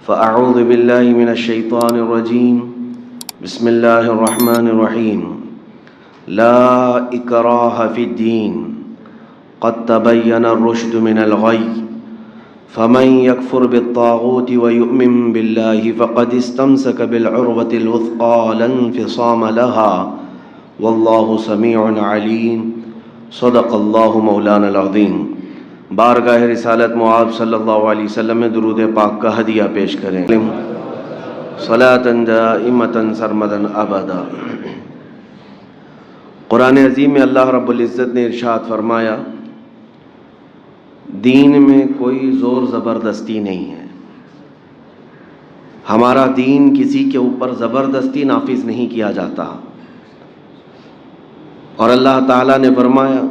فأعوذ بالله من الشيطان الرجيم بسم الله الرحمن الرحيم لا إكراه في الدين قد تبين الرشد من الغي فمن يكفر بالطاغوت ويؤمن بالله فقد استمسك بالعروة الوثقى لا انفصام لها والله سميع عليم صدق الله مولانا العظيم۔ بارگاہ رسالت معاب صلی اللہ علیہ وسلم میں درود پاک کا ہدیہ پیش کریں۔ صلاۃ دائمۃ سرمدا ابدا۔ قرآن عظیم میں اللہ رب العزت نے ارشاد فرمایا، دین میں کوئی زور زبردستی نہیں ہے۔ ہمارا دین کسی کے اوپر زبردستی نافذ نہیں کیا جاتا۔ اور اللہ تعالیٰ نے فرمایا،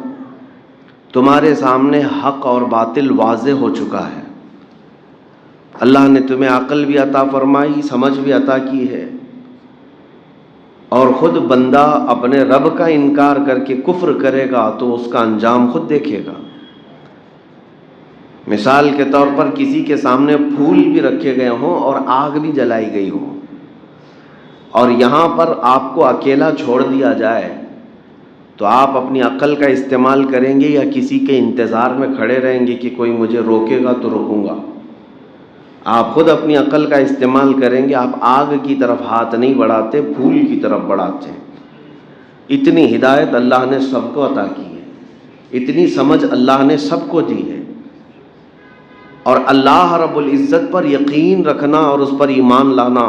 تمہارے سامنے حق اور باطل واضح ہو چکا ہے۔ اللہ نے تمہیں عقل بھی عطا فرمائی، سمجھ بھی عطا کی ہے، اور خود بندہ اپنے رب کا انکار کر کے کفر کرے گا تو اس کا انجام خود دیکھے گا۔ مثال کے طور پر کسی کے سامنے پھول بھی رکھے گئے ہوں اور آگ بھی جلائی گئی ہو، اور یہاں پر آپ کو اکیلا چھوڑ دیا جائے تو آپ اپنی عقل کا استعمال کریں گے یا کسی کے انتظار میں کھڑے رہیں گے کہ کوئی مجھے روکے گا تو روکوں گا؟ آپ خود اپنی عقل کا استعمال کریں گے۔ آپ آگ کی طرف ہاتھ نہیں بڑھاتے، پھول کی طرف بڑھاتے ہیں۔ اتنی ہدایت اللہ نے سب کو عطا کی ہے، اتنی سمجھ اللہ نے سب کو دی ہے، اور اللہ رب العزت پر یقین رکھنا اور اس پر ایمان لانا،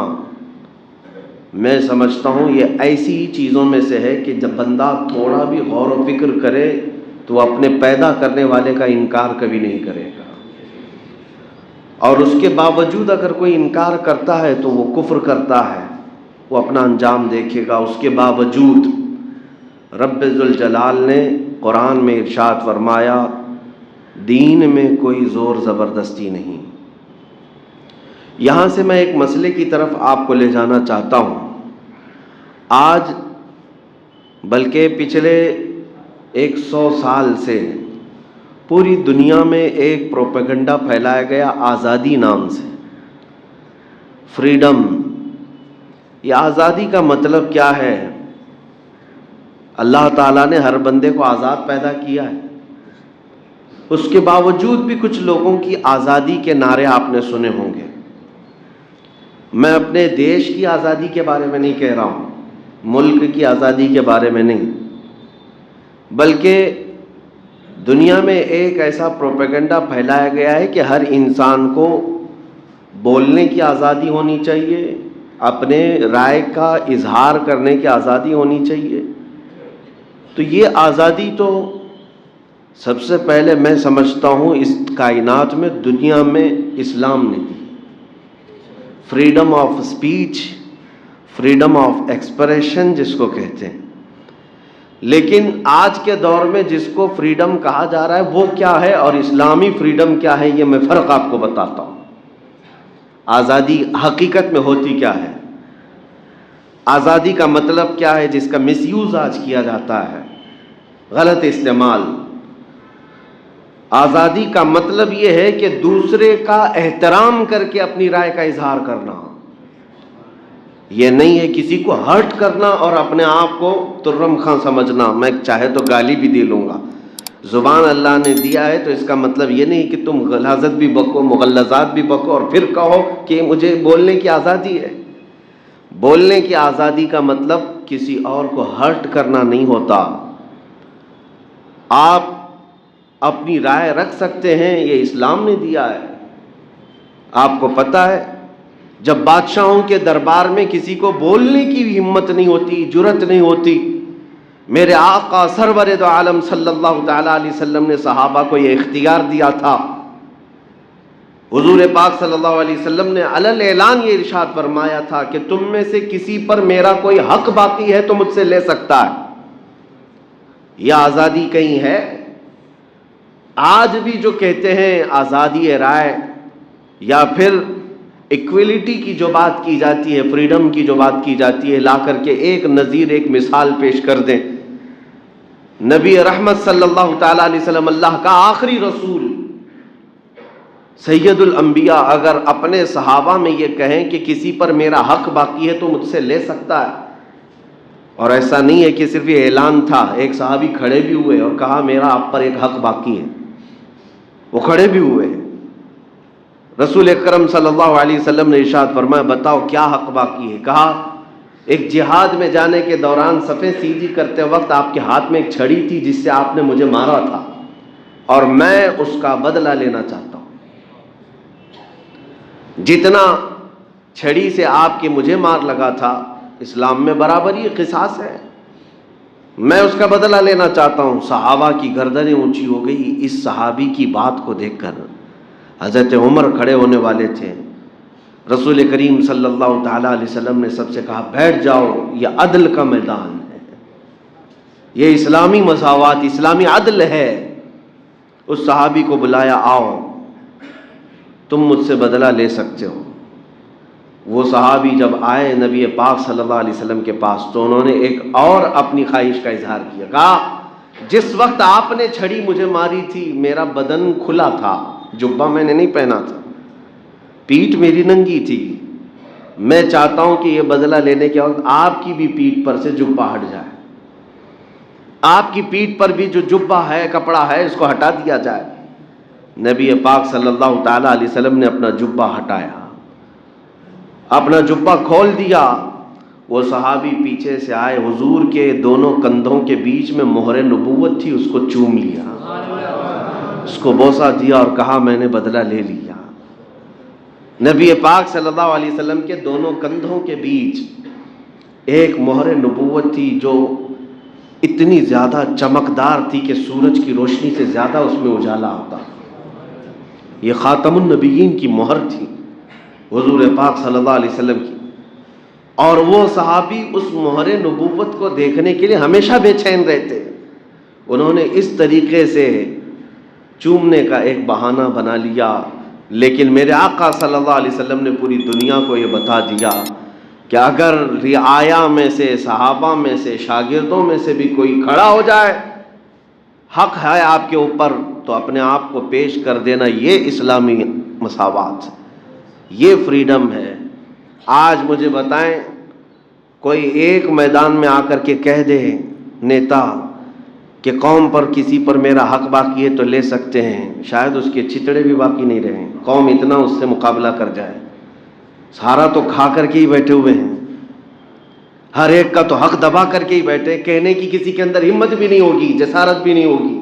میں سمجھتا ہوں یہ ایسی چیزوں میں سے ہے کہ جب بندہ تھوڑا بھی غور و فکر کرے تو وہ اپنے پیدا کرنے والے کا انکار کبھی نہیں کرے گا، اور اس کے باوجود اگر کوئی انکار کرتا ہے تو وہ کفر کرتا ہے، وہ اپنا انجام دیکھے گا۔ اس کے باوجود رب ذوالجلال نے قرآن میں ارشاد فرمایا، دین میں کوئی زور زبردستی نہیں۔ یہاں سے میں ایک مسئلے کی طرف آپ کو لے جانا چاہتا ہوں۔ آج بلکہ پچھلے 100 سال سے پوری دنیا میں ایک پروپیگنڈا پھیلایا گیا آزادی نام سے، فریڈم۔ یہ آزادی کا مطلب کیا ہے؟ اللہ تعالیٰ نے ہر بندے کو آزاد پیدا کیا ہے، اس کے باوجود بھی کچھ لوگوں کی آزادی کے نعرے آپ نے سنے ہوں گے۔ میں اپنے دیش کی آزادی کے بارے میں نہیں کہہ رہا ہوں، ملک کی آزادی کے بارے میں نہیں، بلکہ دنیا میں ایک ایسا پروپیگنڈا پھیلایا گیا ہے کہ ہر انسان کو بولنے کی آزادی ہونی چاہیے، اپنے رائے کا اظہار کرنے کی آزادی ہونی چاہیے۔ تو یہ آزادی تو سب سے پہلے میں سمجھتا ہوں اس کائنات میں دنیا میں اسلام نے دی۔ Freedom of speech, freedom of expression جس کو کہتے ہیں۔ لیکن آج کے دور میں جس کو فریڈم کہا جا رہا ہے وہ کیا ہے اور اسلامی فریڈم کیا ہے، یہ میں فرق آپ کو بتاتا ہوں۔ آزادی حقیقت میں ہوتی کیا ہے، آزادی کا مطلب کیا ہے جس کا مس یوز آج کیا جاتا ہے، غلط استعمال۔ آزادی کا مطلب یہ ہے کہ دوسرے کا احترام کر کے اپنی رائے کا اظہار کرنا، یہ نہیں ہے کسی کو ہرٹ کرنا اور اپنے آپ کو ترم خاں سمجھنا، میں چاہے تو گالی بھی دے لوں گا۔ زبان اللہ نے دیا ہے تو اس کا مطلب یہ نہیں کہ تم غلاظت بھی بکو، مغلظات بھی بکو اور پھر کہو کہ مجھے بولنے کی آزادی ہے۔ بولنے کی آزادی کا مطلب کسی اور کو ہرٹ کرنا نہیں ہوتا۔ آپ اپنی رائے رکھ سکتے ہیں، یہ اسلام نے دیا ہے۔ آپ کو پتہ ہے جب بادشاہوں کے دربار میں کسی کو بولنے کی بھی ہمت نہیں ہوتی، جرت نہیں ہوتی، میرے آقا سرور دو عالم صلی اللہ تعالیٰ علیہ وسلم نے صحابہ کو یہ اختیار دیا تھا۔ حضور پاک صلی اللہ علیہ وسلم نے علل اعلان یہ ارشاد فرمایا تھا کہ تم میں سے کسی پر میرا کوئی حق باقی ہے تو مجھ سے لے سکتا ہے۔ یہ آزادی کہیں ہے؟ آج بھی جو کہتے ہیں آزادی رائے یا پھر ایکویلٹی کی جو بات کی جاتی ہے، فریڈم کی جو بات کی جاتی ہے، لا کر کے ایک نظیر، ایک مثال پیش کر دیں۔ نبی رحمت صلی اللہ تعالیٰ علیہ وسلم، اللہ کا آخری رسول، سید الانبیاء اگر اپنے صحابہ میں یہ کہیں کہ کسی پر میرا حق باقی ہے تو مجھ سے لے سکتا ہے، اور ایسا نہیں ہے کہ صرف یہ اعلان تھا، ایک صحابی کھڑے بھی ہوئے اور کہا میرا آپ پر ایک حق باقی ہے، وہ کھڑے بھی ہوئے۔ رسول اکرم صلی اللہ علیہ وسلم نے ارشاد فرمایا بتاؤ کیا حق باقی ہے؟ کہا ایک جہاد میں جانے کے دوران صفیں سیدھی کرتے وقت آپ کے ہاتھ میں ایک چھڑی تھی جس سے آپ نے مجھے مارا تھا، اور میں اس کا بدلہ لینا چاہتا ہوں۔ جتنا چھڑی سے آپ کے مجھے مار لگا تھا اسلام میں برابری قصاص ہے، میں اس کا بدلہ لینا چاہتا ہوں۔ صحابہ کی گردنیں اونچی ہو گئی اس صحابی کی بات کو دیکھ کر۔ حضرت عمر کھڑے ہونے والے تھے، رسول کریم صلی اللہ تعالی علیہ وسلم نے سب سے کہا بیٹھ جاؤ، یہ عدل کا میدان ہے، یہ اسلامی مساوات، اسلامی عدل ہے۔ اس صحابی کو بلایا، آؤ تم مجھ سے بدلہ لے سکتے ہو۔ وہ صحابی جب آئے نبی پاک صلی اللہ علیہ وسلم کے پاس تو انہوں نے ایک اور اپنی خواہش کا اظہار کیا، کہا جس وقت آپ نے چھڑی مجھے ماری تھی میرا بدن کھلا تھا، جبہ میں نے نہیں پہنا تھا، پیٹھ میری ننگی تھی، میں چاہتا ہوں کہ یہ بدلہ لینے کے وقت آپ کی بھی پیٹھ پر سے جبہ ہٹ جائے، آپ کی پیٹھ پر بھی جو جبہ ہے کپڑا ہے اس کو ہٹا دیا جائے۔ نبی پاک صلی اللہ تعالی علیہ وسلم نے اپنا جبہ ہٹایا، اپنا جبہ کھول دیا۔ وہ صحابی پیچھے سے آئے، حضور کے دونوں کندھوں کے بیچ میں مہر نبوت تھی، اس کو چوم لیا، اس کو بوسہ دیا اور کہا میں نے بدلہ لے لیا۔ نبی پاک صلی اللہ علیہ وسلم کے دونوں کندھوں کے بیچ ایک مہر نبوت تھی جو اتنی زیادہ چمکدار تھی کہ سورج کی روشنی سے زیادہ اس میں اجالا ہوتا۔ یہ خاتم النبیین کی مہر تھی حضور پاک صلی اللہ علیہ وسلم کی، اور وہ صحابی اس مہر نبوت کو دیکھنے کے لیے ہمیشہ بے چین رہتے۔ انہوں نے اس طریقے سے چومنے کا ایک بہانہ بنا لیا، لیکن میرے آقا صلی اللہ علیہ وسلم نے پوری دنیا کو یہ بتا دیا کہ اگر رعایا میں سے، صحابہ میں سے، شاگردوں میں سے بھی کوئی کھڑا ہو جائے، حق ہے آپ کے اوپر تو اپنے آپ کو پیش کر دینا، یہ اسلامی مساوات، یہ فریڈم ہے۔ آج مجھے بتائیں کوئی ایک میدان میں آ کر کے کہہ دے نیتا کہ قوم پر کسی پر میرا حق باقی ہے تو لے سکتے ہیں، شاید اس کے چتڑے بھی باقی نہیں رہیں، قوم اتنا اس سے مقابلہ کر جائے۔ سارا تو کھا کر کے ہی بیٹھے ہوئے ہیں، ہر ایک کا تو حق دبا کر کے ہی بیٹھے، کہنے کی کسی کے اندر ہمت بھی نہیں ہوگی، جسارت بھی نہیں ہوگی۔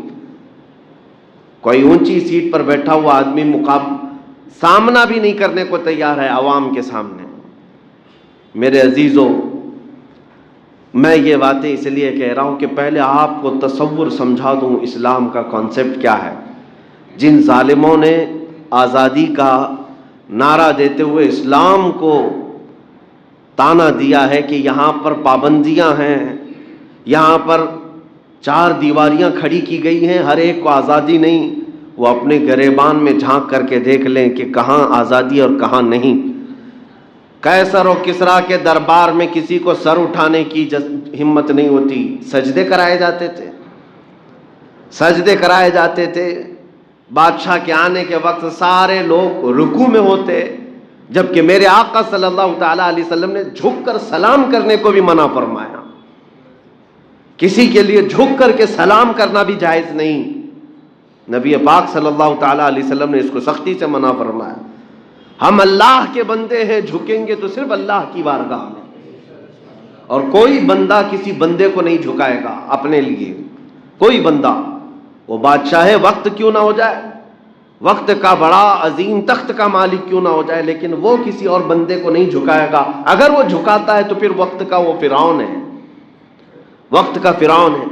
کوئی اونچی سیٹ پر بیٹھا ہوا آدمی سامنا بھی نہیں کرنے کو تیار ہے عوام کے سامنے۔ میرے عزیزوں، میں یہ باتیں اس لیے کہہ رہا ہوں کہ پہلے آپ کو تصور سمجھا دوں اسلام کا کانسیپٹ کیا ہے۔ جن ظالموں نے آزادی کا نعرہ دیتے ہوئے اسلام کو تانا دیا ہے کہ یہاں پر پابندیاں ہیں، یہاں پر چار دیواریاں کھڑی کی گئی ہیں، ہر ایک کو آزادی نہیں، وہ اپنے گریبان میں جھانک کر کے دیکھ لیں کہ کہاں آزادی اور کہاں نہیں۔ قیصر و کسریٰ کے دربار میں کسی کو سر اٹھانے کی ہمت نہیں ہوتی، سجدے کرائے جاتے تھے، سجدے کرائے جاتے تھے۔ بادشاہ کے آنے کے وقت سارے لوگ رکوع میں ہوتے، جبکہ میرے آقا صلی اللہ تعالی علیہ وسلم نے جھک کر سلام کرنے کو بھی منع فرمایا۔ کسی کے لیے جھک کر کے سلام کرنا بھی جائز نہیں، نبی پاک صلی اللہ تعالی علیہ وسلم نے اس کو سختی سے منع فرمایا۔ ہم اللہ کے بندے ہیں، جھکیں گے تو صرف اللہ کی بارگاہ میں، اور کوئی بندہ کسی بندے کو نہیں جھکائے گا اپنے لیے، کوئی بندہ، وہ بادشاہ وقت کیوں نہ ہو جائے، وقت کا بڑا عظیم تخت کا مالک کیوں نہ ہو جائے، لیکن وہ کسی اور بندے کو نہیں جھکائے گا۔ اگر وہ جھکاتا ہے تو پھر وقت کا وہ فرعون ہے، وقت کا فرعون ہے۔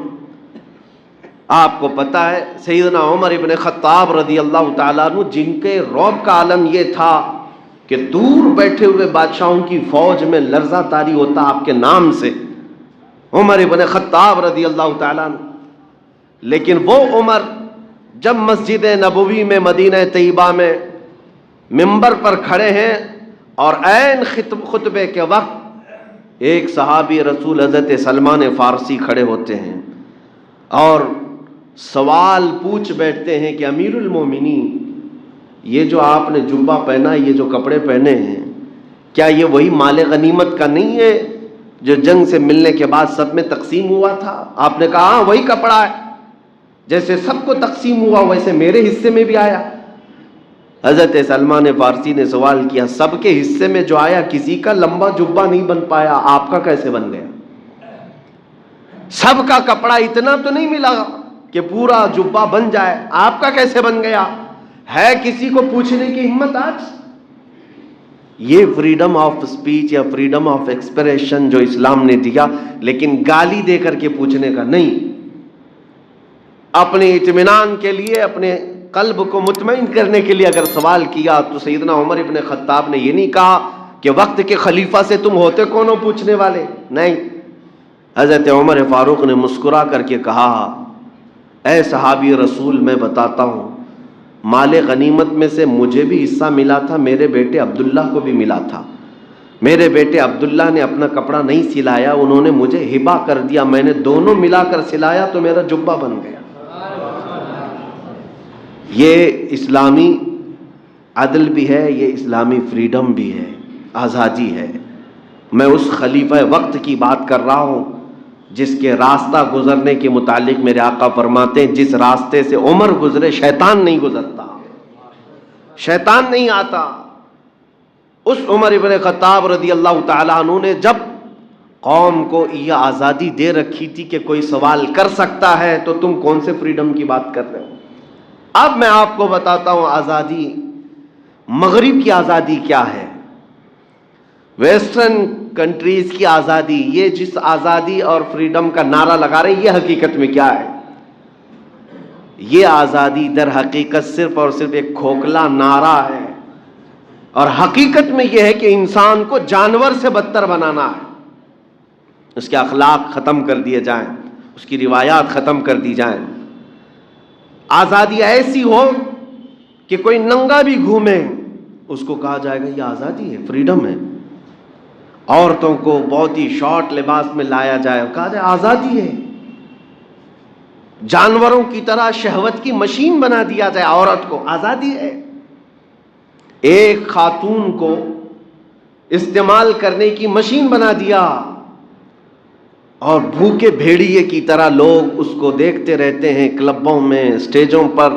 آپ کو پتہ ہے سیدنا عمر ابن خطاب رضی اللہ تعالیٰ عنہ، جن کے رعب کا عالم یہ تھا کہ دور بیٹھے ہوئے بادشاہوں کی فوج میں لرزہ طاری ہوتا آپ کے نام سے، عمر ابن خطاب رضی اللہ تعالیٰ عنہ، لیکن وہ عمر جب مسجد نبوی میں مدینہ طیبہ میں منبر پر کھڑے ہیں اور عین خطبے کے وقت ایک صحابی رسول حضرت سلمان فارسی کھڑے ہوتے ہیں اور سوال پوچھ بیٹھتے ہیں کہ امیر المومنین، یہ جو آپ نے جبہ پہنا، یہ جو کپڑے پہنے ہیں، کیا یہ وہی مال غنیمت کا نہیں ہے جو جنگ سے ملنے کے بعد سب میں تقسیم ہوا تھا؟ آپ نے کہا ہاں وہی کپڑا ہے، جیسے سب کو تقسیم ہوا ویسے میرے حصے میں بھی آیا۔ حضرت سلمان فارسی نے سوال کیا، سب کے حصے میں جو آیا کسی کا لمبا جبہ نہیں بن پایا، آپ کا کیسے بن گیا؟ سب کا کپڑا اتنا تو نہیں ملا کہ پورا جبہ بن جائے، آپ کا کیسے بن گیا؟ ہے کسی کو پوچھنے کی ہمت آج؟ یہ فریڈم آف اسپیچ یا فریڈم آف ایکسپریشن جو اسلام نے دیا، لیکن گالی دے کر کے پوچھنے کا نہیں، اپنے اطمینان کے لیے، اپنے قلب کو مطمئن کرنے کے لیے اگر سوال کیا تو سیدنا عمر ابن خطاب نے یہ نہیں کہا کہ وقت کے خلیفہ سے تم ہوتے کون ہو پوچھنے والے، نہیں، حضرت عمر فاروق نے مسکرا کر کے کہا، اے صحابی رسول، میں بتاتا ہوں، مال غنیمت میں سے مجھے بھی حصہ ملا تھا، میرے بیٹے عبداللہ کو بھی ملا تھا، میرے بیٹے عبداللہ نے اپنا کپڑا نہیں سلایا، انہوں نے مجھے ہبہ کر دیا، میں نے دونوں ملا کر سلایا تو میرا جبہ بن گیا۔ یہ اسلامی عدل بھی ہے، یہ اسلامی فریڈم بھی ہے، آزادی ہے۔ میں اس خلیفہ وقت کی بات کر رہا ہوں جس کے راستہ گزرنے کے متعلق میرے آقا فرماتے ہیں، جس راستے سے عمر گزرے شیطان نہیں گزرتا، شیطان نہیں آتا۔ اس عمر ابن خطاب رضی اللہ تعالیٰ عنہ نے جب قوم کو یہ آزادی دے رکھی تھی کہ کوئی سوال کر سکتا ہے، تو تم کون سے فریڈم کی بات کر رہے ہو؟ اب میں آپ کو بتاتا ہوں آزادی، مغرب کی آزادی کیا ہے، ویسٹرن کنٹریز کی آزادی، یہ جس آزادی اور فریڈم کا نعرہ لگا رہے ہیں، یہ حقیقت میں کیا ہے؟ یہ آزادی در حقیقت صرف اور صرف ایک کھوکھلا نعرہ ہے، اور حقیقت میں یہ ہے کہ انسان کو جانور سے بدتر بنانا ہے، اس کے اخلاق ختم کر دیے جائیں، اس کی روایات ختم کر دی جائیں۔ آزادی ایسی ہو کہ کوئی ننگا بھی گھومے اس کو کہا جائے گا یہ آزادی ہے، فریڈم ہے۔ عورتوں کو بہت ہی شارٹ لباس میں لایا جائے، کہا جائے آزادی ہے۔ جانوروں کی طرح شہوت کی مشین بنا دیا جائے عورت کو، آزادی ہے۔ ایک خاتون کو استعمال کرنے کی مشین بنا دیا، اور بھوکے بھیڑیے کی طرح لوگ اس کو دیکھتے رہتے ہیں کلبوں میں، اسٹیجوں پر،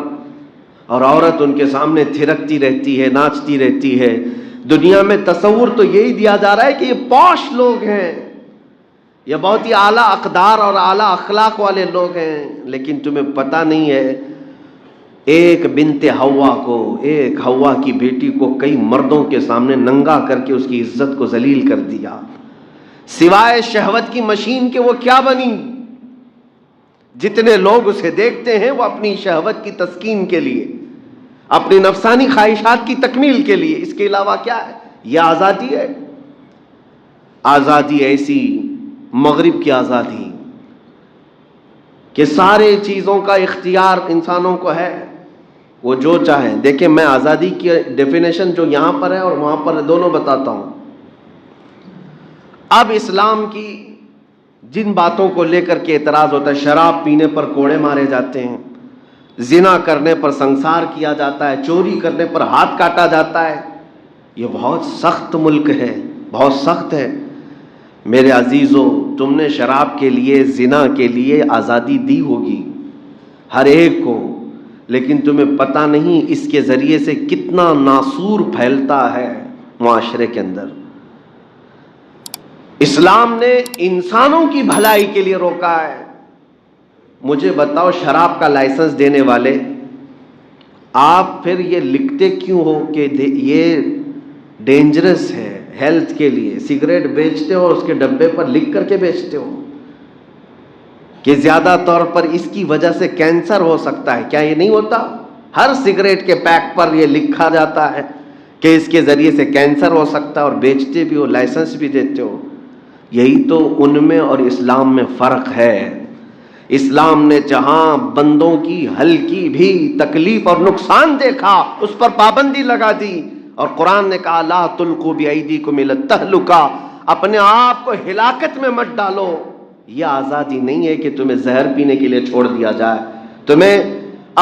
اور عورت ان کے سامنے تھرکتی رہتی ہے، ناچتی رہتی ہے۔ دنیا میں تصور تو یہی دیا جا رہا ہے کہ یہ پوش لوگ ہیں، یہ بہت ہی اعلیٰ اقدار اور اعلیٰ اخلاق والے لوگ ہیں، لیکن تمہیں پتہ نہیں ہے ایک بنت حوا کو، ایک حوا کی بیٹی کو کئی مردوں کے سامنے ننگا کر کے اس کی عزت کو ذلیل کر دیا۔ سوائے شہوت کی مشین کے وہ کیا بنی؟ جتنے لوگ اسے دیکھتے ہیں وہ اپنی شہوت کی تسکین کے لیے، اپنی نفسانی خواہشات کی تکمیل کے لیے، اس کے علاوہ کیا ہے؟ یہ آزادی ہے؟ آزادی ایسی، مغرب کی آزادی کہ سارے چیزوں کا اختیار انسانوں کو ہے، وہ جو چاہیں۔ دیکھیں میں آزادی کی ڈیفینیشن جو یہاں پر ہے اور وہاں پر ہے، دونوں بتاتا ہوں۔ اب اسلام کی جن باتوں کو لے کر کے اعتراض ہوتا ہے، شراب پینے پر کوڑے مارے جاتے ہیں، زنا کرنے پر سنسار کیا جاتا ہے، چوری کرنے پر ہاتھ کاٹا جاتا ہے، یہ بہت سخت ملک ہے، بہت سخت ہے۔ میرے عزیزو، تم نے شراب کے لیے، زنا کے لیے آزادی دی ہوگی ہر ایک کو، لیکن تمہیں پتہ نہیں اس کے ذریعے سے کتنا ناسور پھیلتا ہے معاشرے کے اندر۔ اسلام نے انسانوں کی بھلائی کے لیے روکا ہے۔ مجھے بتاؤ شراب کا لائسنس دینے والے، آپ پھر یہ لکھتے کیوں ہو کہ یہ ڈینجرس ہے ہیلتھ کے لیے؟ سگریٹ بیچتے ہو، اس کے ڈبے پر لکھ کر کے بیچتے ہو کہ زیادہ طور پر اس کی وجہ سے کینسر ہو سکتا ہے، کیا یہ نہیں ہوتا؟ ہر سگریٹ کے پیک پر یہ لکھا جاتا ہے کہ اس کے ذریعے سے کینسر ہو سکتا ہے، اور بیچتے بھی ہو، لائسنس بھی دیتے ہو۔ یہی تو ان میں اور اسلام میں فرق ہے۔ اسلام نے جہاں بندوں کی ہلکی بھی تکلیف اور نقصان دیکھا اس پر پابندی لگا دی، اور قرآن نے کہا لا تلقوا بأیدیکم الی التہلکہ، اپنے آپ کو ہلاکت میں مت ڈالو۔ یہ آزادی نہیں ہے کہ تمہیں زہر پینے کے لیے چھوڑ دیا جائے، تمہیں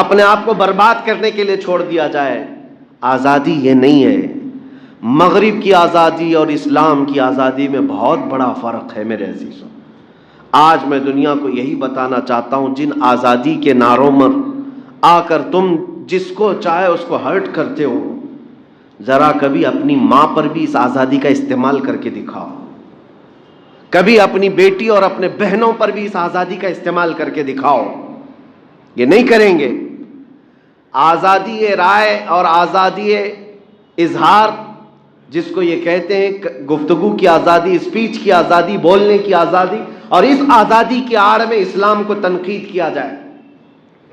اپنے آپ کو برباد کرنے کے لیے چھوڑ دیا جائے۔ آزادی یہ نہیں ہے. مغرب کی آزادی اور اسلام کی آزادی میں بہت بڑا فرق ہے میرے عزیزوں. آج میں دنیا کو یہی بتانا چاہتا ہوں، جن آزادی کے نعروں میں آ کر تم جس کو چاہے اس کو ہرٹ کرتے ہو، ذرا کبھی اپنی ماں پر بھی اس آزادی کا استعمال کر کے دکھاؤ. کبھی اپنی بیٹی اور اپنے بہنوں پر بھی اس آزادی کا استعمال کر کے دکھاؤ. یہ نہیں کریں گے. آزادی رائے اور آزادی اظہار، جس کو یہ کہتے ہیں گفتگو کی آزادی، اسپیچ کی آزادی، بولنے کی آزادی، اور اس آزادی کی آڑ میں اسلام کو تنقید کیا جائے،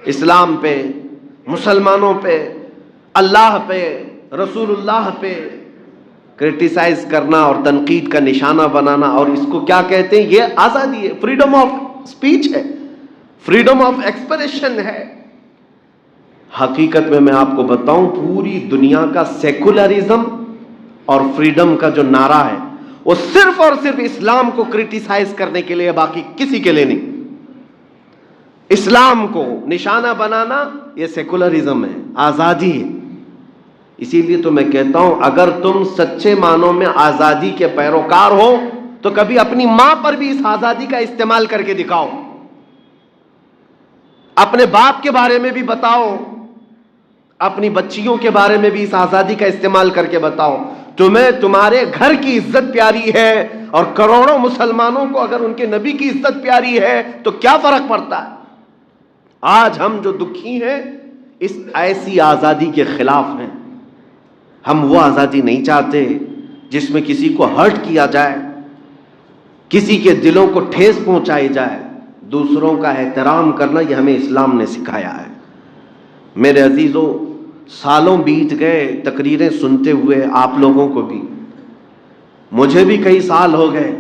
اسلام پہ، مسلمانوں پہ، اللہ پہ، رسول اللہ پہ کرٹیسائز کرنا اور تنقید کا نشانہ بنانا، اور اس کو کیا کہتے ہیں؟ یہ آزادی ہے، فریڈم آف اسپیچ ہے، فریڈم آف ایکسپریشن ہے. حقیقت میں آپ کو بتاؤں، پوری دنیا کا سیکولرزم اور فریڈم کا جو نعرہ ہے وہ صرف اور صرف اسلام کو کرٹیسائز کرنے کے لیے، باقی کسی کے لیے نہیں. اسلام کو نشانہ بنانا یہ سیکولرزم ہے، آزادی ہے. اسی لیے تو میں کہتا ہوں، اگر تم سچے معنوں میں آزادی کے پیروکار ہو تو کبھی اپنی ماں پر بھی اس آزادی کا استعمال کر کے دکھاؤ، اپنے باپ کے بارے میں بھی بتاؤ، اپنی بچیوں کے بارے میں بھی اس آزادی کا استعمال کر کے بتاؤ. تمہیں تمہارے گھر کی عزت پیاری ہے، اور کروڑوں مسلمانوں کو اگر ان کے نبی کی عزت پیاری ہے تو کیا فرق پڑتا ہے؟ آج ہم جو دکھی ہیں اس ایسی آزادی کے خلاف ہیں. ہم وہ آزادی نہیں چاہتے جس میں کسی کو ہرٹ کیا جائے، کسی کے دلوں کو ٹھیس پہنچائی جائے. دوسروں کا احترام کرنا یہ ہمیں اسلام نے سکھایا ہے. میرے عزیزوں، سالوں بیت گئے تقریریں سنتے ہوئے، آپ لوگوں کو بھی، مجھے بھی کئی سال ہو گئے.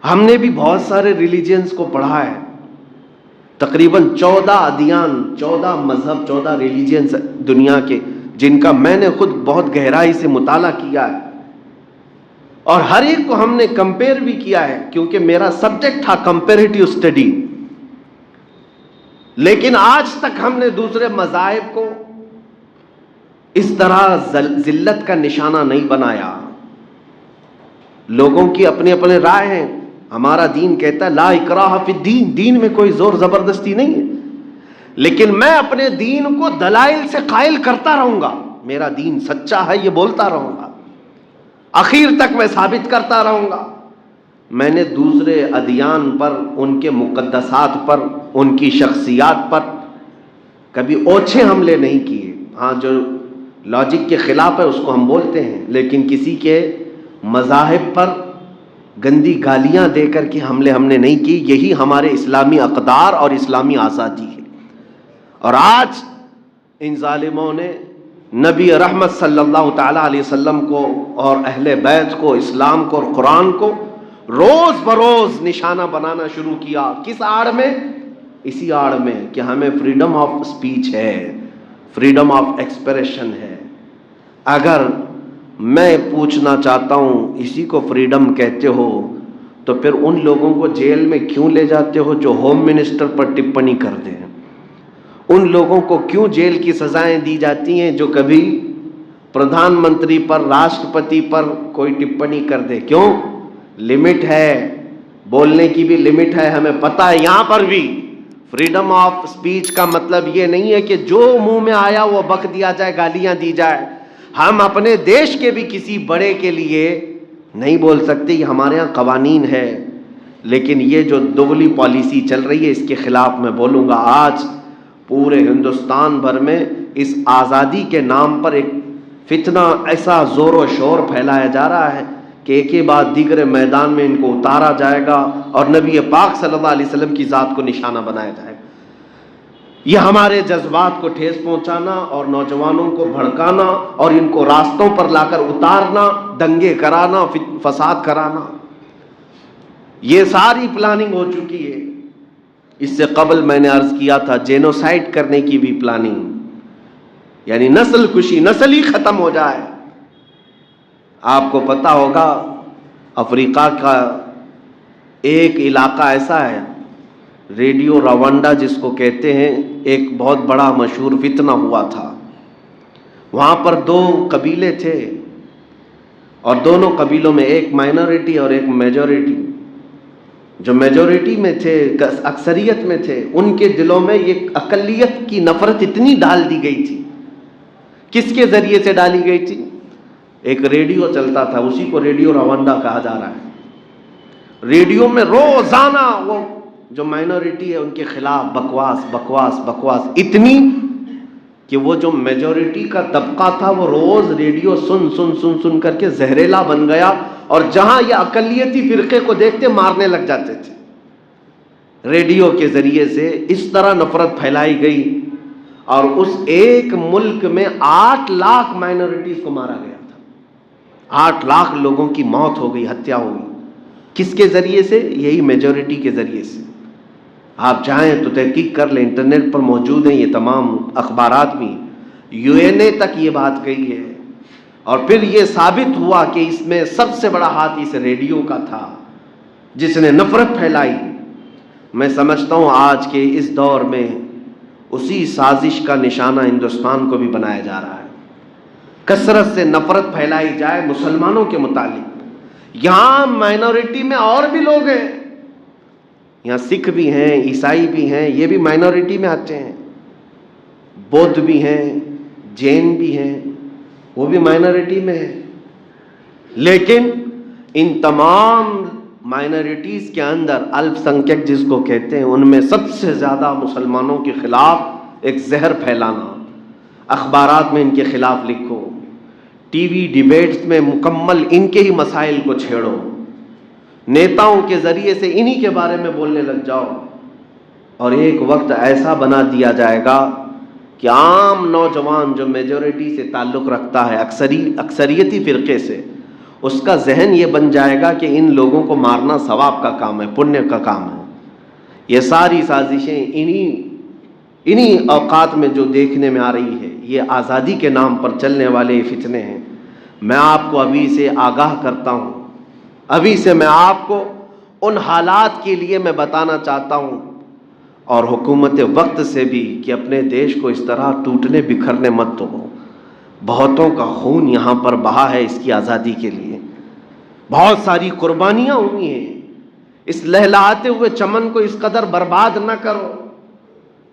ہم نے بھی بہت سارے ریلیجنز کو پڑھا ہے، تقریباً 14 ادیان، 14 مذہب، 14 ریلیجنز دنیا کے، جن کا میں نے خود بہت گہرائی سے مطالعہ کیا ہے، اور ہر ایک کو ہم نے کمپیئر بھی کیا ہے، کیونکہ میرا سبجیکٹ تھا کمپیریٹیو اسٹڈی. لیکن آج تک ہم نے دوسرے مذاہب کو اس طرح ذلت کا نشانہ نہیں بنایا. لوگوں کی اپنے اپنے رائے ہیں. ہمارا دین کہتا ہے لا اکراہ فی الدین، دین میں کوئی زور زبردستی نہیں ہے. لیکن میں اپنے دین کو دلائل سے قائل کرتا رہوں گا. میرا دین سچا ہے یہ بولتا رہوں گا، آخر تک میں ثابت کرتا رہوں گا. میں نے دوسرے ادیان پر، ان کے مقدسات پر، ان کی شخصیات پر کبھی اوچھے حملے نہیں کیے. ہاں، جو لاجک کے خلاف ہے اس کو ہم بولتے ہیں، لیکن کسی کے مذاہب پر گندی گالیاں دے کر کے حملے ہم نے نہیں کی. یہی ہمارے اسلامی اقدار اور اسلامی آزادی ہے. اور آج ان ظالموں نے نبی رحمت صلی اللہ تعالی علیہ وسلم کو اور اہل بیت کو، اسلام کو اور قرآن کو روز بروز نشانہ بنانا شروع کیا. کس آڑ میں؟ اسی آڑ میں کہ ہمیں فریڈم آف اسپیچ ہے، فریڈم آف ایکسپریشن ہے. اگر میں پوچھنا چاہتا ہوں اسی کو فریڈم کہتے ہو تو پھر ان لوگوں کو جیل میں کیوں لے جاتے ہو جو ہوم منسٹر پر ٹپنی کرتے ہیں؟ ان لوگوں کو کیوں جیل کی سزائیں دی جاتی ہیں جو کبھی پردھان منتری پر، راشٹرپتی پر کوئی ٹپنی کر دے؟ کیوں؟ لمٹ ہے، بولنے کی بھی لمٹ ہے. ہمیں پتہ ہے یہاں پر بھی فریڈم آف اسپیچ کا مطلب یہ نہیں ہے کہ جو منہ میں آیا وہ بک دیا جائے، گالیاں دی جائے. ہم اپنے دیش کے بھی کسی بڑے کے لیے نہیں بول سکتے، یہ ہمارے ہاں قوانین ہے. لیکن یہ جو دوغلی پالیسی چل رہی ہے اس کے خلاف میں بولوں گا. آج پورے ہندوستان بھر میں اس آزادی کے نام پر ایک فتنہ ایسا زور و شور پھیلایا جا رہا ہے کہ ایک کے بعد دیگر میدان میں ان کو اتارا جائے گا اور نبی پاک صلی اللہ علیہ وسلم کی ذات کو نشانہ بنایا جائے گا. یہ ہمارے جذبات کو ٹھیس پہنچانا اور نوجوانوں کو بھڑکانا اور ان کو راستوں پر لا کر اتارنا، دنگے کرانا، فساد کرانا، یہ ساری پلاننگ ہو چکی ہے. اس سے قبل میں نے عرض کیا تھا جینوسائیڈ کرنے کی بھی پلاننگ، یعنی نسل کشی، نسل ہی ختم ہو جائے. آپ کو پتہ ہوگا افریقہ کا ایک علاقہ ایسا ہے، ریڈیو روانڈا جس کو کہتے ہیں، ایک بہت بڑا مشہور فتنہ ہوا تھا. وہاں پر 2 قبیلے تھے اور دونوں قبیلوں میں ایک مائنورٹی اور ایک میجورٹی. جو میجورٹی میں تھے، اکثریت میں تھے، ان کے دلوں میں یہ اقلیت کی نفرت اتنی ڈال دی گئی تھی. کس کے ذریعے سے ڈالی گئی تھی؟ ایک ریڈیو چلتا تھا، اسی کو ریڈیو روانڈا کہا جا رہا ہے. ریڈیو میں روزانہ وہ جو مائنورٹی ہے ان کے خلاف بکواس بکواس بکواس اتنی کہ وہ جو میجورٹی کا طبقہ تھا وہ روز ریڈیو سن سن سن سن کر کے زہریلا بن گیا، اور جہاں یہ اقلیتی فرقے کو دیکھتے مارنے لگ جاتے تھے. ریڈیو کے ذریعے سے اس طرح نفرت پھیلائی گئی، اور اس ایک ملک میں 8 لاکھ مائنورٹیز کو مارا گیا تھا. 8 لاکھ لوگوں کی موت ہو گئی، ہتیا ہو گئی. کس کے ذریعے سے؟ یہی میجورٹی کے ذریعے سے. آپ چاہیں تو تحقیق کر لیں، انٹرنیٹ پر موجود ہیں یہ تمام اخبارات بھی. UN تک یہ بات کہی ہے، اور پھر یہ ثابت ہوا کہ اس میں سب سے بڑا ہاتھ اس ریڈیو کا تھا جس نے نفرت پھیلائی. میں سمجھتا ہوں آج کے اس دور میں اسی سازش کا نشانہ ہندوستان کو بھی بنایا جا رہا ہے. کثرت سے نفرت پھیلائی جائے مسلمانوں کے متعلق. یہاں مائنورٹی میں اور بھی لوگ ہیں، یہاں سکھ بھی ہیں، عیسائی بھی ہیں، یہ بھی مائنورٹی میں آتے ہیں. بودھ بھی ہیں، جین بھی ہیں، وہ بھی مائنورٹی میں ہیں. لیکن ان تمام مائنورٹیز کے اندر الپ سنکھیک جس کو کہتے ہیں، ان میں سب سے زیادہ مسلمانوں کے خلاف ایک زہر پھیلانا. اخبارات میں ان کے خلاف لکھو، ٹی وی ڈیبیٹس میں مکمل ان کے ہی مسائل کو چھیڑو، نیتاؤں کے ذریعے سے انہی کے بارے میں بولنے لگ جاؤ، اور ایک وقت ایسا بنا دیا جائے گا کہ عام نوجوان جو میجورٹی سے تعلق رکھتا ہے، اکثریتی فرقے سے، اس کا ذہن یہ بن جائے گا کہ ان لوگوں کو مارنا ثواب کا کام ہے، پنیہ کا کام ہے. یہ ساری سازشیں انہی اوقات میں جو دیکھنے میں آ رہی ہے، یہ آزادی کے نام پر چلنے والے فتنے ہیں. میں آپ کو ابھی سے آگاہ کرتا ہوں، ابھی سے میں آپ کو ان حالات کے لیے میں بتانا چاہتا ہوں، اور حکومت وقت سے بھی، کہ اپنے دیش کو اس طرح ٹوٹنے بکھرنے مت دو. بہتوں کا خون یہاں پر بہا ہے اس کی آزادی کے لیے، بہت ساری قربانیاں ہوئی ہیں. اس لہلہاتے ہوئے چمن کو اس قدر برباد نہ کرو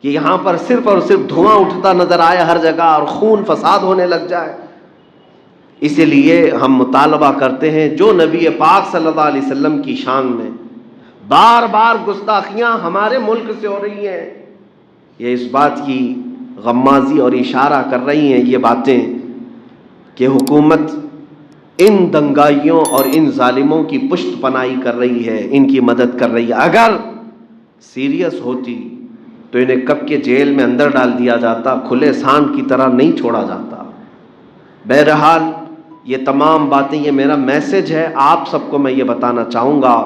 کہ یہاں پر صرف اور صرف دھواں اٹھتا نظر آئے ہر جگہ، اور خون فساد ہونے لگ جائے. اسی لیے ہم مطالبہ کرتے ہیں، جو نبی پاک صلی اللہ علیہ وسلم کی شان میں بار بار گستاخیاں ہمارے ملک سے ہو رہی ہیں، یہ اس بات کی غمازی اور اشارہ کر رہی ہیں یہ باتیں کہ حکومت ان دنگائیوں اور ان ظالموں کی پشت پناہی کر رہی ہے، ان کی مدد کر رہی ہے. اگر سیریس ہوتی تو انہیں کب کے جیل میں اندر ڈال دیا جاتا، کھلے سانڈ کی طرح نہیں چھوڑا جاتا. بہرحال یہ تمام باتیں، یہ میرا میسج ہے آپ سب کو، میں یہ بتانا چاہوں گا.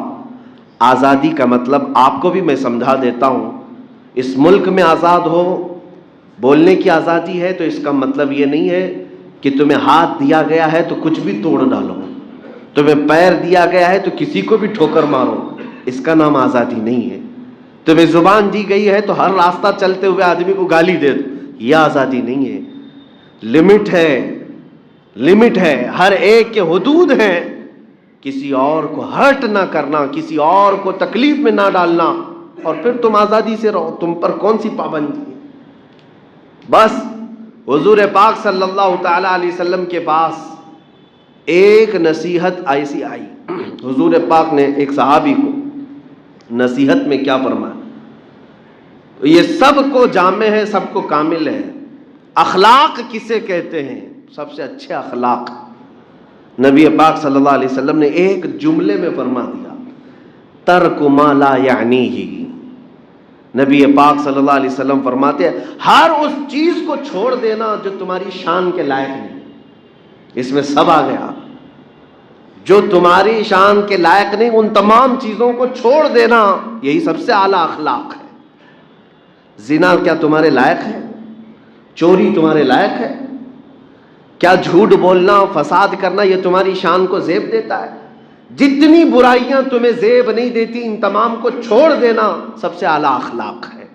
آزادی کا مطلب آپ کو بھی میں سمجھا دیتا ہوں. اس ملک میں آزاد ہو، بولنے کی آزادی ہے، تو اس کا مطلب یہ نہیں ہے کہ تمہیں ہاتھ دیا گیا ہے تو کچھ بھی توڑ ڈالو، تمہیں پیر دیا گیا ہے تو کسی کو بھی ٹھوکر مارو. اس کا نام آزادی نہیں ہے. تمہیں زبان دی گئی ہے تو ہر راستہ چلتے ہوئے آدمی کو گالی دے دو، یہ آزادی نہیں ہے. لمٹ ہے، لمٹ ہے، ہر ایک کے حدود ہیں. کسی اور کو ہرٹ نہ کرنا، کسی اور کو تکلیف میں نہ ڈالنا، اور پھر تم آزادی سے رہو. تم پر کون سی پابندی ہے؟ بس حضور پاک صلی اللہ تعالی علیہ وسلم کے پاس ایک نصیحت ایسی آئی. حضور پاک نے ایک صحابی کو نصیحت میں کیا فرمایا؟ یہ سب کو جامع ہے، سب کو کامل ہے. اخلاق کسے کہتے ہیں؟ سب سے اچھے اخلاق نبی پاک صلی اللہ علیہ وسلم نے ایک جملے میں فرما دیا، ترک ما لا یعنیہ. نبی پاک صلی اللہ علیہ وسلم فرماتے ہیں ہر اس چیز کو چھوڑ دینا جو تمہاری شان کے لائق نہیں. اس میں سب آ گیا، جو تمہاری شان کے لائق نہیں ان تمام چیزوں کو چھوڑ دینا، یہی سب سے اعلیٰ اخلاق ہے. زنا کیا تمہارے لائق ہے؟ چوری تمہارے لائق ہے؟ کیا جھوٹ بولنا، فساد کرنا یہ تمہاری شان کو زیب دیتا ہے؟ جتنی برائیاں تمہیں زیب نہیں دیتی ان تمام کو چھوڑ دینا سب سے اعلیٰ اخلاق ہے.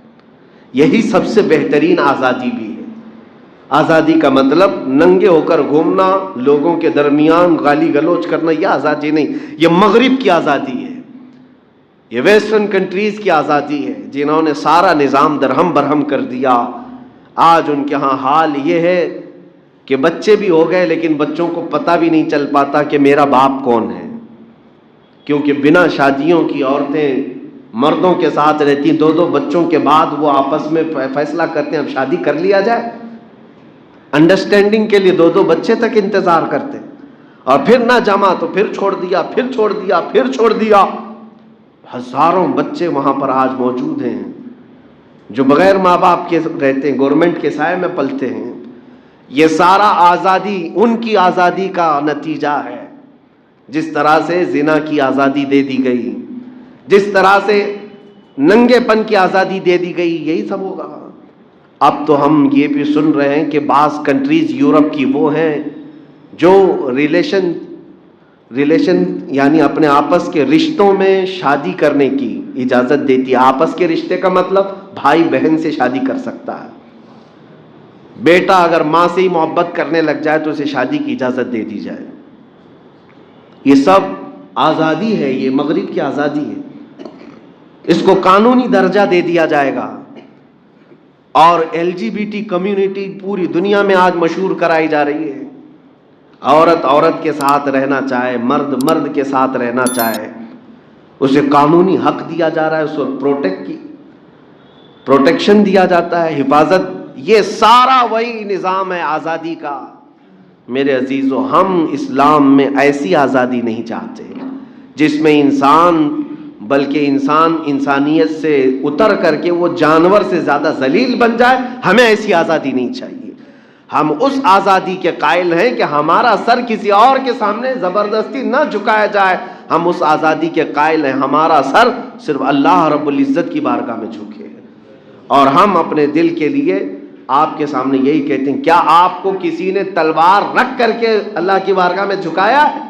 یہی سب سے بہترین آزادی بھی ہے. آزادی کا مطلب ننگے ہو کر گھومنا، لوگوں کے درمیان گالی گلوچ کرنا، یہ آزادی نہیں، یہ مغرب کی آزادی ہے، یہ ویسٹرن کنٹریز کی آزادی ہے جنہوں نے سارا نظام درہم برہم کر دیا۔ آج ان کے ہاں حال یہ ہے کہ بچے بھی ہو گئے لیکن بچوں کو پتہ بھی نہیں چل پاتا کہ میرا باپ کون ہے، کیونکہ بنا شادیوں کی عورتیں مردوں کے ساتھ رہتی، دو دو بچوں کے بعد وہ آپس میں فیصلہ کرتے ہیں اب شادی کر لیا جائے، انڈرسٹینڈنگ کے لیے دو دو بچے تک انتظار کرتے، اور پھر نہ جما تو پھر چھوڑ دیا، پھر چھوڑ دیا، پھر چھوڑ دیا۔ ہزاروں بچے وہاں پر آج موجود ہیں جو بغیر ماں باپ کے رہتے ہیں، گورنمنٹ کے سائے میں پلتے ہیں۔ یہ سارا آزادی ان کی آزادی کا نتیجہ ہے۔ جس طرح سے زنا کی آزادی دے دی گئی، جس طرح سے ننگے پن کی آزادی دے دی گئی، یہی سب ہوگا۔ اب تو ہم یہ بھی سن رہے ہیں کہ بعض کنٹریز یورپ کی وہ ہیں جو ریلیشن یعنی اپنے آپس کے رشتوں میں شادی کرنے کی اجازت دیتی ہے۔ آپس کے رشتے کا مطلب بھائی بہن سے شادی کر سکتا ہے، بیٹا اگر ماں سے ہی محبت کرنے لگ جائے تو اسے شادی کی اجازت دے دی جائے۔ یہ سب آزادی ہے، یہ مغرب کی آزادی ہے، اس کو قانونی درجہ دے دیا جائے گا۔ اور LGBT کمیونٹی پوری دنیا میں آج مشہور کرائی جا رہی ہے۔ عورت عورت کے ساتھ رہنا چاہے، مرد مرد کے ساتھ رہنا چاہے، اسے قانونی حق دیا جا رہا ہے، اس کو پروٹیکشن دیا جاتا ہے، حفاظت۔ یہ سارا وہی نظام ہے آزادی کا۔ میرے عزیزو، ہم اسلام میں ایسی آزادی نہیں چاہتے جس میں بلکہ انسان انسانیت سے اتر کر کے وہ جانور سے زیادہ ذلیل بن جائے۔ ہمیں ایسی آزادی نہیں چاہیے۔ ہم اس آزادی کے قائل ہیں کہ ہمارا سر کسی اور کے سامنے زبردستی نہ جھکایا جائے۔ ہم اس آزادی کے قائل ہیں ہمارا سر صرف اللہ رب العزت کی بارگاہ میں جھکے، اور ہم اپنے دل کے لیے آپ کے سامنے یہی کہتے ہیں، کیا آپ کو کسی نے تلوار رکھ کر کے اللہ کی بارگاہ میں جھکایا ہے؟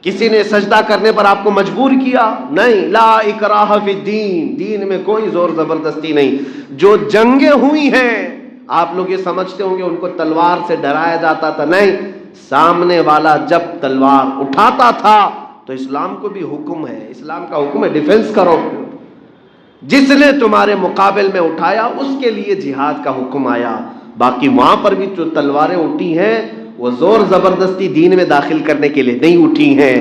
کسی نے سجدہ کرنے پر آپ کو مجبور کیا؟ نہیں، لا اکراہ فی الدین، دین میں کوئی زور زبردستی نہیں۔ جو جنگیں ہوئی ہیں آپ لوگ یہ سمجھتے ہوں گے ان کو تلوار سے ڈرایا جاتا تھا، نہیں، سامنے والا جب تلوار اٹھاتا تھا تو اسلام کو بھی حکم ہے، اسلام کا حکم ہے ڈیفنس کرو۔ جس نے تمہارے مقابل میں اٹھایا اس کے لیے جہاد کا حکم آیا۔ باقی وہاں پر بھی جو تلواریں اٹھی ہیں وہ زور زبردستی دین میں داخل کرنے کے لیے نہیں اٹھی ہیں،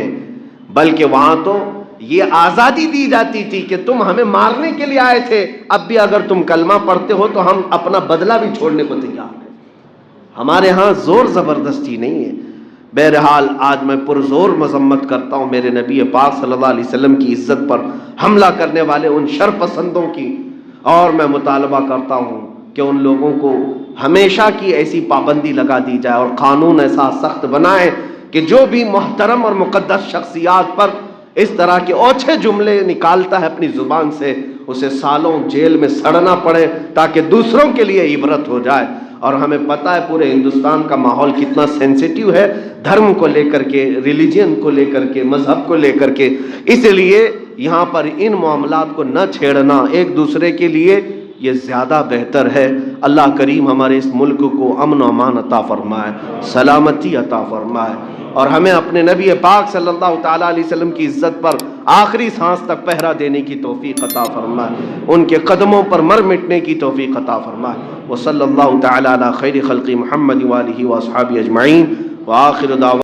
بلکہ وہاں تو یہ آزادی دی جاتی تھی کہ تم ہمیں مارنے کے لیے آئے تھے، اب بھی اگر تم کلمہ پڑھتے ہو تو ہم اپنا بدلہ بھی چھوڑنے کو تیار ہیں۔ ہمارے ہاں زور زبردستی نہیں ہے۔ بہرحال آج میں پرزور مذمت کرتا ہوں میرے نبی پاک صلی اللہ علیہ وسلم کی عزت پر حملہ کرنے والے ان شر پسندوں کی، اور میں مطالبہ کرتا ہوں کہ ان لوگوں کو ہمیشہ کی ایسی پابندی لگا دی جائے اور قانون ایسا سخت بنائے کہ جو بھی محترم اور مقدس شخصیات پر اس طرح کے اوچھے جملے نکالتا ہے اپنی زبان سے، اسے سالوں جیل میں سڑنا پڑے تاکہ دوسروں کے لیے عبرت ہو جائے۔ اور ہمیں پتہ ہے پورے ہندوستان کا ماحول کتنا سینسیٹیو ہے دھرم کو لے کر کے، ریلیجن کو لے کر کے، مذہب کو لے کر کے، اس لیے یہاں پر ان معاملات کو نہ چھیڑنا ایک دوسرے کے لیے یہ زیادہ بہتر ہے۔ اللہ کریم ہمارے اس ملک کو امن و امان عطا فرمائے، سلامتی عطا فرمائے، اور ہمیں اپنے نبی پاک صلی اللہ تعالیٰ علیہ وسلم کی عزت پر آخری سانس تک پہرا دینے کی توفیق عطا فرمائے، ان کے قدموں پر مر مٹنے کی توفیق عطا فرمائے۔ وصلی اللہ تعالیٰ علی خیر خلق محمد وآلہ واصحابہ اجمعین، وآخر دعوانا